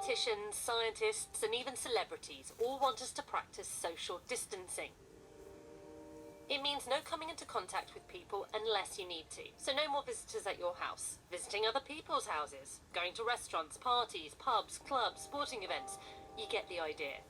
Politicians, scientists, and even celebrities all want us to practice social distancing. It means no coming into contact with people unless you need to. So no more visitors at your house, visiting other people's houses, going to restaurants, parties, pubs, clubs, sporting events. You get the idea.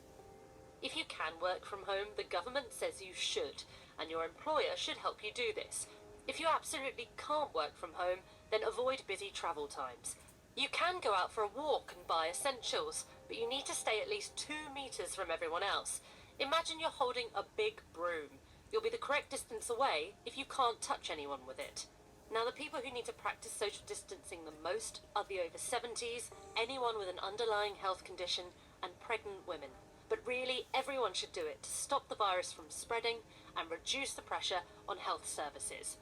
If you can work from home, the government says you should, and your employer should help you do this. If you absolutely can't work from home, then avoid busy travel times. You can go out for a walk and buy essentials, but you need to stay at least 2 meters from everyone else. Imagine you're holding a big broom. You'll be the correct distance away if you can't touch anyone with it. Now, the people who need to practice social distancing the most are the over 70s, anyone with an underlying health condition, and pregnant women. But really, everyone should do it to stop the virus from spreading and reduce the pressure on health services.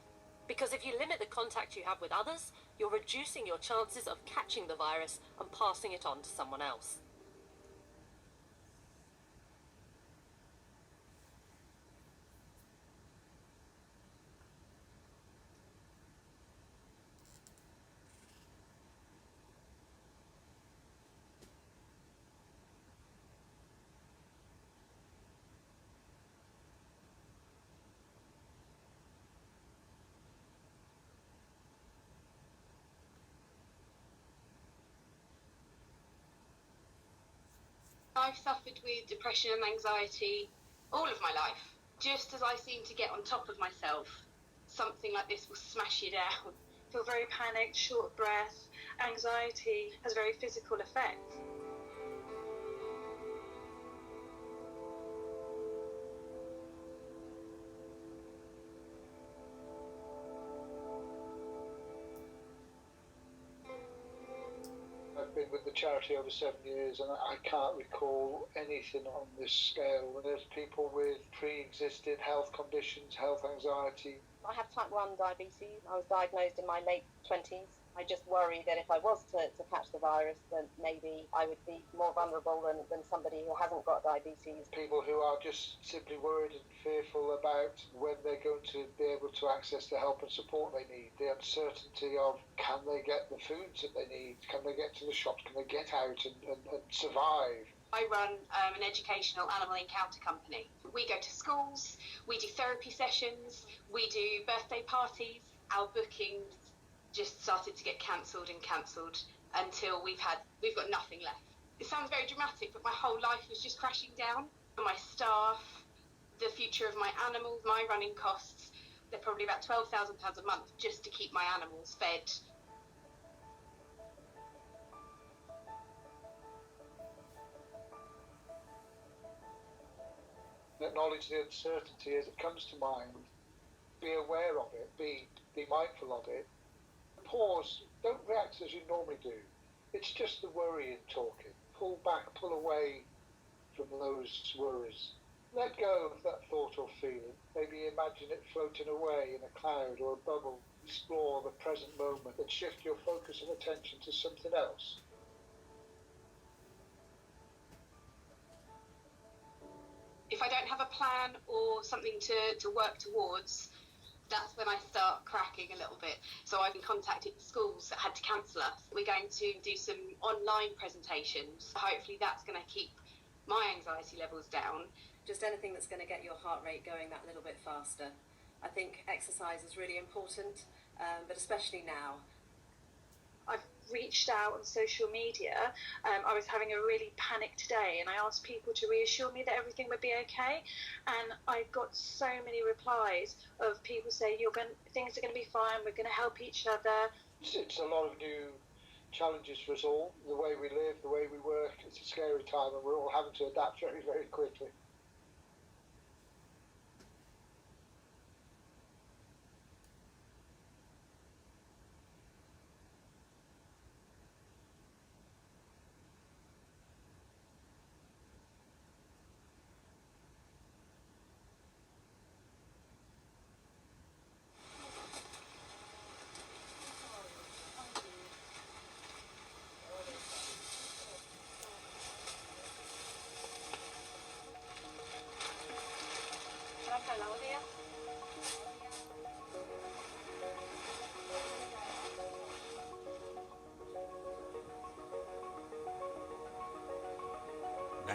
Because if you limit the contact you have with others, you're reducing your chances of catching the virus and passing it on to someone else. I've suffered with depression and anxiety all of my life. Just as I seem to get on top of myself, something like this will smash you down. Feel very panicked, short of breath. Anxiety has very physical effects. I've been with the charity over 7 years and I can't recall anything on this scale. There's people with pre-existing health conditions, health anxiety. I have type 1 diabetes. I was diagnosed in my late 20s. I just worry that if I was to catch the virus, then maybe I would be more vulnerable than somebody who hasn't got diabetes. People who are just simply worried and fearful about when they're going to be able to access the help and support they need. The uncertainty of can they get the foods that they need? Can they get to the shops? Can they get out and survive? I run an educational animal encounter company. We go to schools, we do therapy sessions, we do birthday parties. Our bookings just started to get cancelled until we've got nothing left. It sounds very dramatic, but my whole life was just crashing down. My staff, the future of my animals, my running costs, they're probably about £12,000 a month just to keep my animals fed. Acknowledge the uncertainty as it comes to mind. Be aware of it, be mindful of it. Pause, don't react as you normally do. It's just the worrying talking. Pull back, pull away from those worries. Let go of that thought or feeling. Maybe imagine it floating away in a cloud or a bubble. Explore the present moment and shift your focus of attention to something else. If I don't have a plan or something to work towards, that's when I start cracking a little bit. So I've contacted the schools that had to cancel us. We're going to do some online presentations. Hopefully that's going to keep my anxiety levels down. Just anything that's going to get your heart rate going that little bit faster. I think exercise is really important, but especially now. I've reached out on social media. I was having a really panicked day and I asked people to reassure me that everything would be okay, and I got so many replies of people saying things are going to be fine, we're going to help each other. It's a lot of new challenges for us all. The way we live, the way we work, it's a scary time and we're all having to adapt very, very quickly.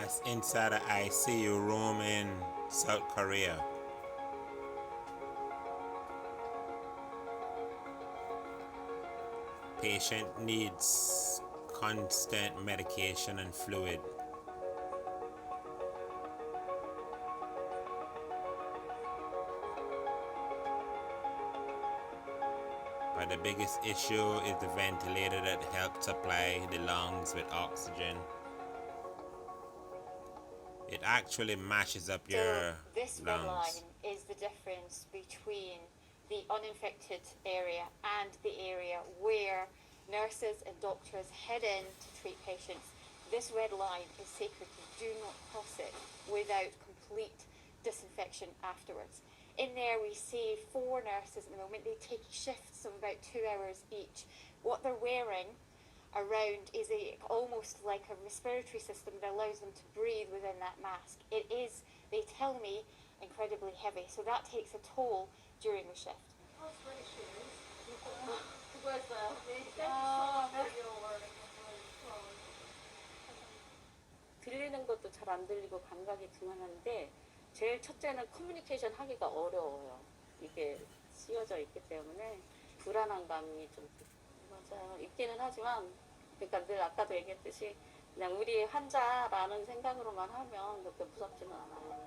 That's inside an ICU room in South Korea. Patient needs constant medication and fluid. But the biggest issue is the ventilator that helps supply the lungs with oxygen. It actually mashes up your this red line lungs. is the difference between the uninfected area and the area where nurses and doctors head in to treat patients. This red line is sacred. You do not cross it without complete disinfection afterwards. In there we see 4 nurses at the moment. They take shifts of about 2 hours each. What they're wearing around is almost like a respiratory system that allows them to breathe within that mask. It is, they tell me, incredibly heavy. So that takes a toll during the shift. 들리는 것도 잘 안 들리고 감각이 둔한데 제일 첫째는 커뮤니케이션 하기가 어려워요. 이게 씌워져 있기 때문에 불안한 감이 좀 맞아요. 있기는 하지만 그러니까 늘 아까도 얘기했듯이 그냥 우리 환자라는 생각으로만 하면 그렇게 무섭지는 않아요.